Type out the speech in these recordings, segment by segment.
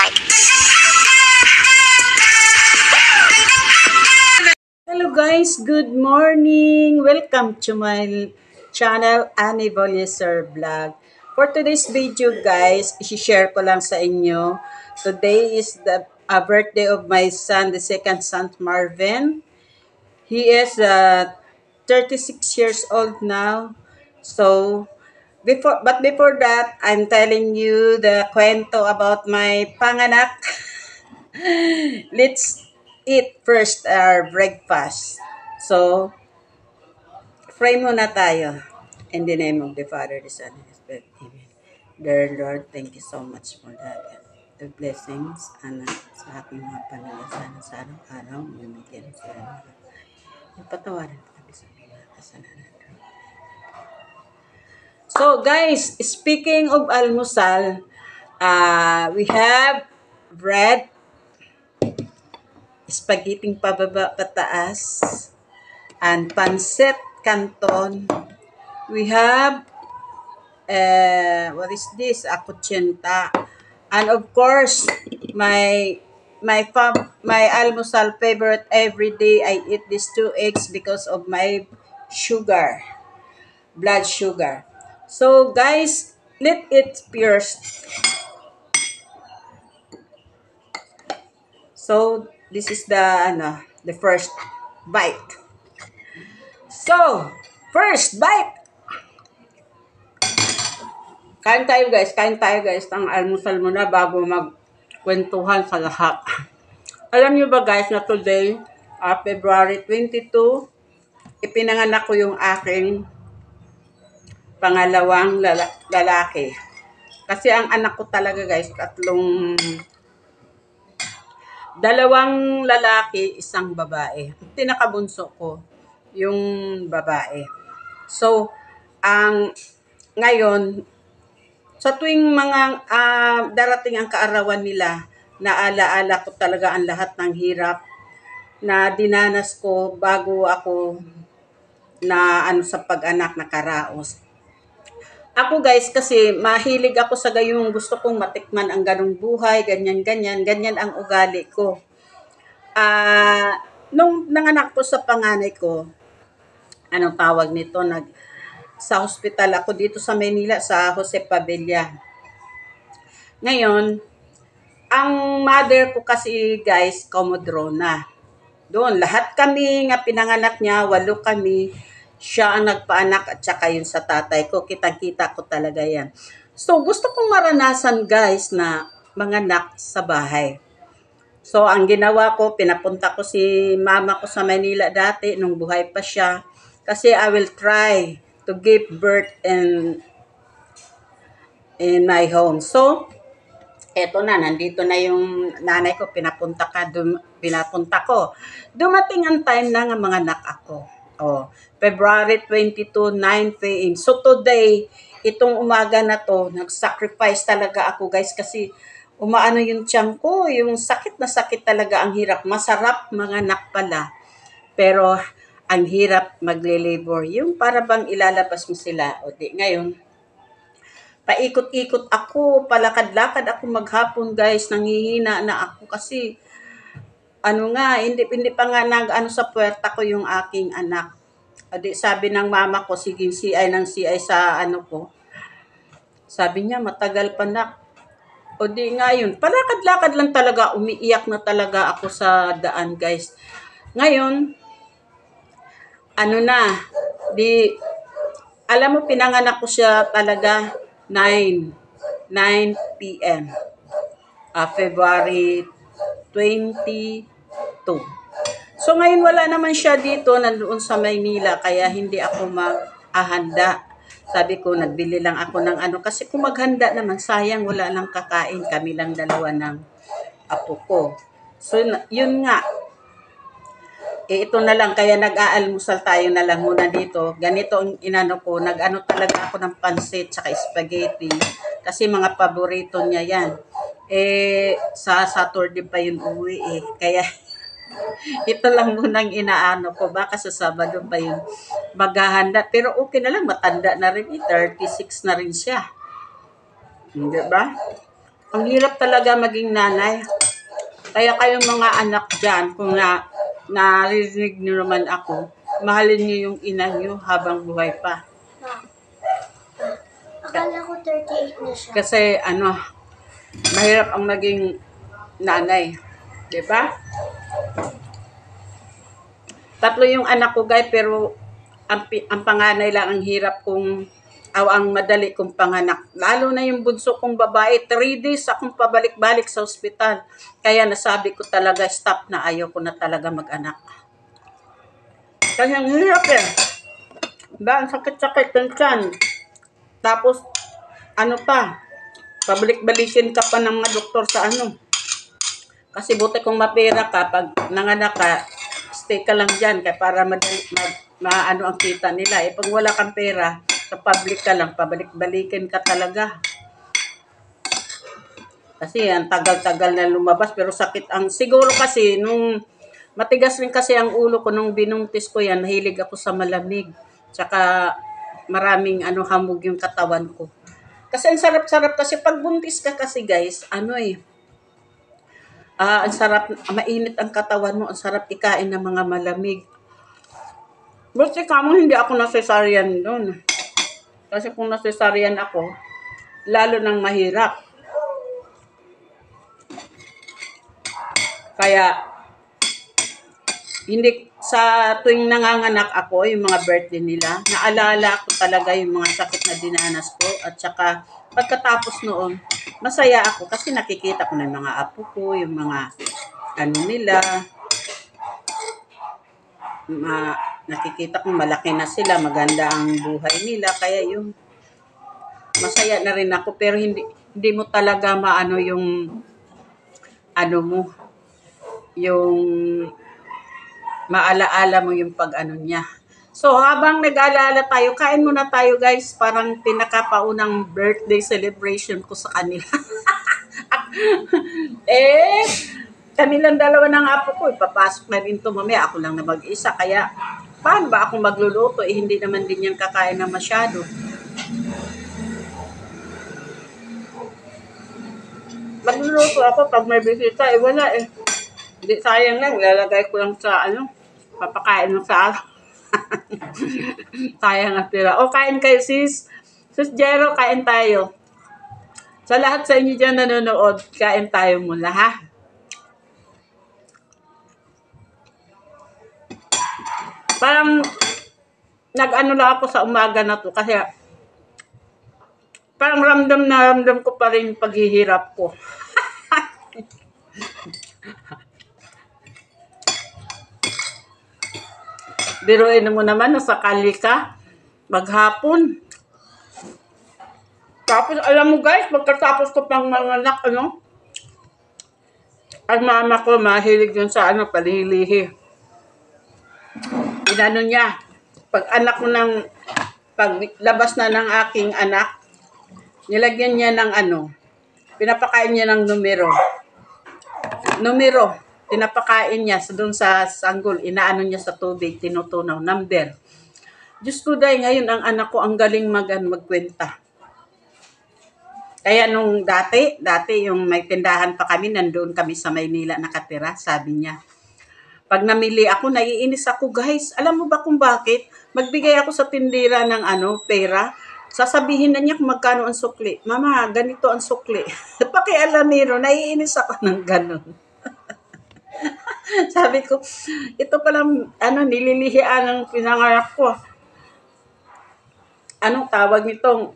like. Hello guys, good morning. Welcome to my channel, Annie Volleser Vlog. For today's video guys, i-share ko lang sa inyo. Today is the birthday of my son, the second son, Marvin. He is 36 years old now. So, before that, I'm telling you the kwento about my panganak. Let's eat first our breakfast. So, pray muna tayo. In the name of the Father, the Son, and the Spirit. Amen. Dear Lord, thank you so much for that. The blessings and sa aking mga panalasan sa araw-araw, bigyan sila ng patawarin kami sa aming mga kasalanan. So guys, speaking of almusal, we have bread, spaghetti pababa pataas, and pancit canton. We have what is this? Akutsenta. And of course, my almusal favorite every day, I eat these 2 eggs because of my sugar, blood sugar. So guys, let it first. So this is the first bite. So, first bite. Kain tayo guys. Ang almusal muna bago magkwentuhan sa lahat. Alam niyo ba guys na today, February 22, ipinanganak ko yung aking pangalawang lalaki. Kasi ang anak ko talaga guys, dalawang lalaki, isang babae. Pinakabunso ko, yung babae. So, ngayon, sa tuwing mga darating ang kaarawan nila, naalaala ko talaga ang lahat ng hirap na dinanas ko bago ako sa pag-anak na karaos. Ako guys, kasi mahilig ako sa gayong gusto kong matikman ang ganong buhay, ganyan ang ugali ko. Nung nanganak ko sa panganay ko, anong tawag nito, sa hospital ako dito sa Manila, sa Jose Pavilla. Ngayon, ang mother ko kasi guys, Comodrona. Doon, lahat kami nga pinanganak niya, 8 kami. Siya ang nagpaanak at saka yun sa tatay ko. Kitang-kita ko talaga yan. So, gusto kong maranasan guys na manganak sa bahay. So, ang ginawa ko, pinapunta ko si mama ko sa Manila dati, nung buhay pa siya. Kasi I will try to give birth in my home. So, eto na, nandito na yung nanay ko, pinapunta ko. Dumating ang time na nga mga anak ako. February 22, 9 p.m. So today, itong umaga na to, nag-sacrifice talaga ako guys kasi umaano yung tiyan ko, yung sakit na sakit talaga, ang hirap. Masarap mga anak pala. Pero ang hirap magle-labor. Yung para bang ilalabas mo sila. O di, ngayon, paikot-ikot ako, palakad-lakad ako maghapon guys, nanghihina na ako kasi hindi pa nga sa puwerta ko yung aking anak. O di, sabi ng mama ko, sige CI sa ko. Sabi niya, matagal pa nak. O di ngayon, palakad-lakad lang talaga, umiiyak na talaga ako sa daan guys. Ngayon, alam mo, pinanganak ko siya talaga 9 p.m. February 22. So ngayon wala naman siya dito, nandoon sa Maynila, kaya hindi ako maghahanda. Sabi ko, nagbili lang ako ng kasi kung maghanda naman, sayang, wala lang kakain. Kami lang dalawa ng apo ko. So yun nga, ito na lang, kaya nag-aalmusal tayo na lang muna dito. Ganito ang ko, talaga ako ng pansit tsaka spaghetti. Kasi mga paborito niya yan. Sa Saturday pa yun uwi Kaya, ito lang munang ko. Baka sa Sabado pa yun maghahanda. Pero okay na lang, matanda na rin 36 na rin siya. Hindi ba? Ang hirap talaga maging nanay. Kaya kayong mga anak dyan, kung naririnig niyo naman ako, mahalin niyo yung ina niyo habang buhay pa. Akala ko 38 na siya. Kasi mahirap ang maging nanay. Diba? Tatlo yung anak ko guys, pero ang panganay lang ang hirap kung ang madali kong panganak. Lalo na yung bunso kong babae, 3 days akong pabalik-balik sa ospital. Kaya nasabi ko talaga, stop na, ayaw ko na talaga mag-anak. Kasi ang hirap eh. Diba? Ang sakit-sakit ng tiyan. Tapos, pabalik-balikin ka pa ng mga doktor sa Kasi buti kung mapera ka, pag nanganak ka, stay ka lang dyan kaya para maano ang kita nila. Pag wala kang pera, sa public ka lang, pabalik-balikin ka talaga. Kasi ang tagal-tagal na lumabas, pero sakit siguro kasi, nung matigas rin kasi ang ulo ko nung binuntis ko yan, nahilig ako sa malamig. Tsaka maraming hamog yung katawan ko. Kasi ang sarap-sarap kasi pag buntis ka kasi guys, ang sarap, mainit ang katawan mo, ang sarap ikain ng mga malamig. Buti kamo hindi ako na-cesarean doon. Kasi kung na-cesarean ako, lalo nang mahirap. Kaya, hindi sa tuwing nanganganak ako, yung mga birthday nila, naalala ko talaga yung mga sakit na dinanas ko. At saka, pagkatapos noon, masaya ako kasi nakikita ko na yung mga apo ko, yung mga nila, nakikita kong malaki na sila, maganda ang buhay nila, kaya yung masaya na rin ako, pero hindi mo talaga maano yung yung maalaala mo yung niya. So, habang nag-aalala tayo, kain muna tayo guys, parang pinakapaunang birthday celebration ko sa kanila. Kanilang dalawa ng apo ko, papasok na rin to mamaya, ako lang na mag-isa, kaya paano ba ako magluluto? Hindi naman din yan kakain na masyado. Magluluto ako pag may bisita, wala eh. Hindi, sayang lang, lalagay ko lang sa papakain lang sa sayang at tira. Kain kayo sis. Sis Jero, kain tayo. Sa lahat sa inyo dyan nanonood, kain tayo muna ha. Parang lang ako sa umaga na to kasi parang ramdam ko pa rin paghihirap ko. Biruin mo naman, nasakali ka maghapon. Tapos alam mo guys, pagkatapos ko pang manganak, ang mama ko mahilig yun sa palilihi. Inano niya, pag labas na ng aking anak, nilagyan niya ng pinapakain niya ng numero, pinapakain niya doon sa sanggol, inaano niya sa tubig, tinutunaw, number. Diyos ko dahil ngayon ang anak ko ang galing magkwenta. Kaya nung dati yung may tindahan pa kami, nandoon kami sa Maynila nakatira, sabi niya, pag namili ako, naiinis ako guys. Alam mo ba kung bakit? Magbigay ako sa tindira ng pera, sasabihin na niya kung magkano ang sukli. Mama, ganito ang sukli. Pakialamero, naiinis ako ng ganun. Sabi ko, ito palang nililihian ng pinangarap ko. Anong tawag nitong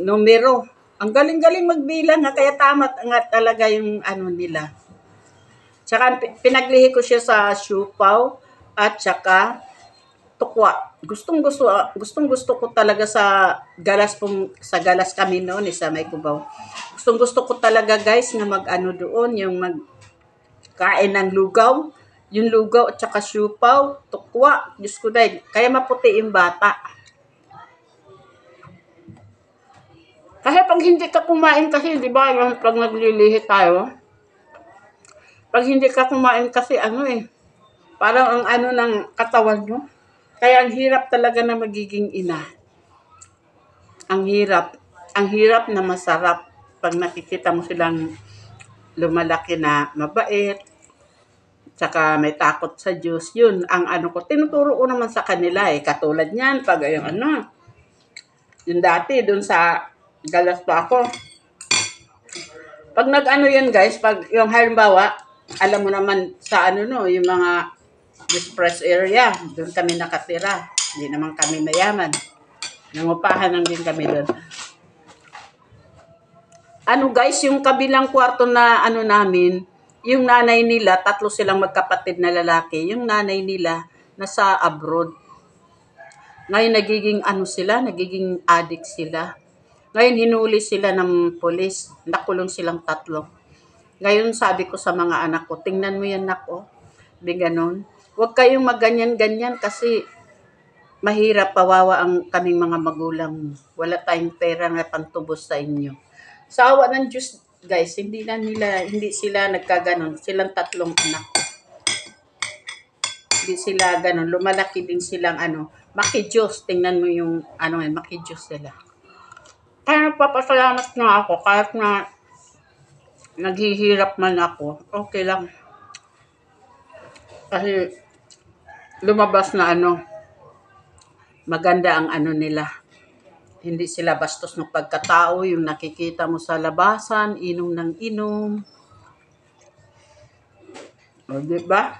numero. Ang galing-galing magbilang kaya tama nga talaga yung nila. Tsaka pinaglihi ko siya sa siupaw at tsaka tukwa. Gustong-gusto ko talaga sa galas kami noon sa May Cubao. Gustong-gusto ko talaga guys na doon, yung magkain ng lugaw. Yung lugaw at saka siupaw, tukwa. Diyos ko dahil, kaya maputi yung bata. Kasi pag hindi ka kumain kasi, di ba, yung pag naglilihi tayo, pag hindi ka kumain kasi parang ang ng katawan mo. Kaya ang hirap talaga na magiging ina. Ang hirap. ang hirap na masarap pag nakikita mo silang lumalaki na mabait, tsaka may takot sa Diyos. Yun, ang ano ko, tinuturo ko naman sa kanila eh. Katulad niyan, pag yung ano, yung dati, dun sa galas pa ako. Pag nag-ano yan guys, pag yung halimbawa, alam mo naman sa ano no, yung mga distress area, doon kami nakatira. Hindi naman kami mayaman. Nangupahan lang din kami doon. Ano guys, yung kabilang kwarto na ano namin, yung nanay nila, 3 silang magkapatid na lalaki. Yung nanay nila, nasa abroad. Ngayon nagiging ano sila, nagiging addict sila. Ngayon hinuli sila ng polis. Nakulong silang 3. Ngayon sabi ko sa mga anak ko, tingnan mo yan nako. Di ganon. Huwag kayong magganyan-ganyan kasi mahirap, pawawa ang kaming mga magulang. Wala tayong pera na pantubos sa inyo. Sa awa ng Diyos, guys, hindi sila nagkaganon. Silang 3 anak. Hindi sila ganon. Lumalaki din silang ano, makijos. Tingnan mo yung ano, makijos sila. Kaya nagpapasalamat na ako kahit na naghihirap man ako. Okay lang. Kasi lumabas na ano, maganda ang ano nila. Hindi sila bastos ng pagkatao, yung nakikita mo sa labasan, inom ng inom. O, diba?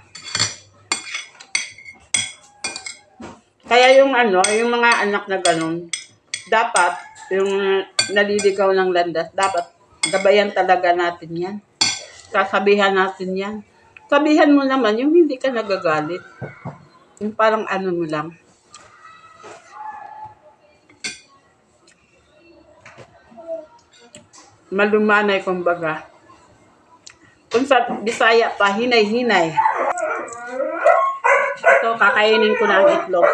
Kaya yung ano, yung mga anak na ganun, dapat, yung naliligaw ng landas, dapat gabayan talaga natin yan. Sasabihan natin yan. Sabihan mo naman, yung hindi ka nagagalit. Yung parang ano mo lang. Malumanay, kumbaga. Kung sa Bisaya pa, hinay-hinay. Ito, kakainin ko na ang itlog.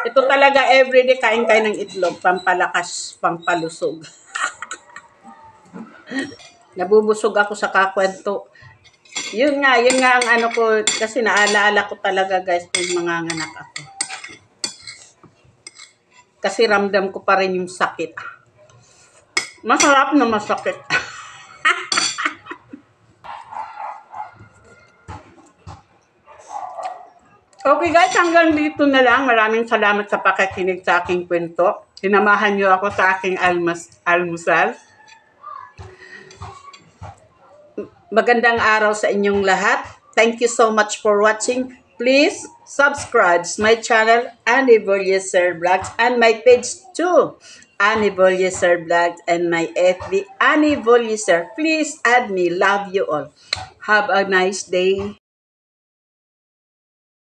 Ito talaga, everyday kain kayo ng itlog. Pampalakas, pampalusog. Nabubusog ako sa kakwento. Yun nga ang ano ko, kasi naalaala ko talaga guys, yung mga anak ako. Kasi ramdam ko pa rin yung sakit. Masarap na masakit. Okay guys, hanggang dito na lang. Maraming salamat sa pakikinig sa aking kwento. Sinamahan niyo ako sa aking almusal. Magandang araw sa inyong lahat. Thank you so much for watching. Please subscribe my channel, Annie Bolyeser Vlogs, and my page too, Annie Bolyeser Vlogs, and my FB, Annie Bolyeser. Please add me. Love you all. Have a nice day.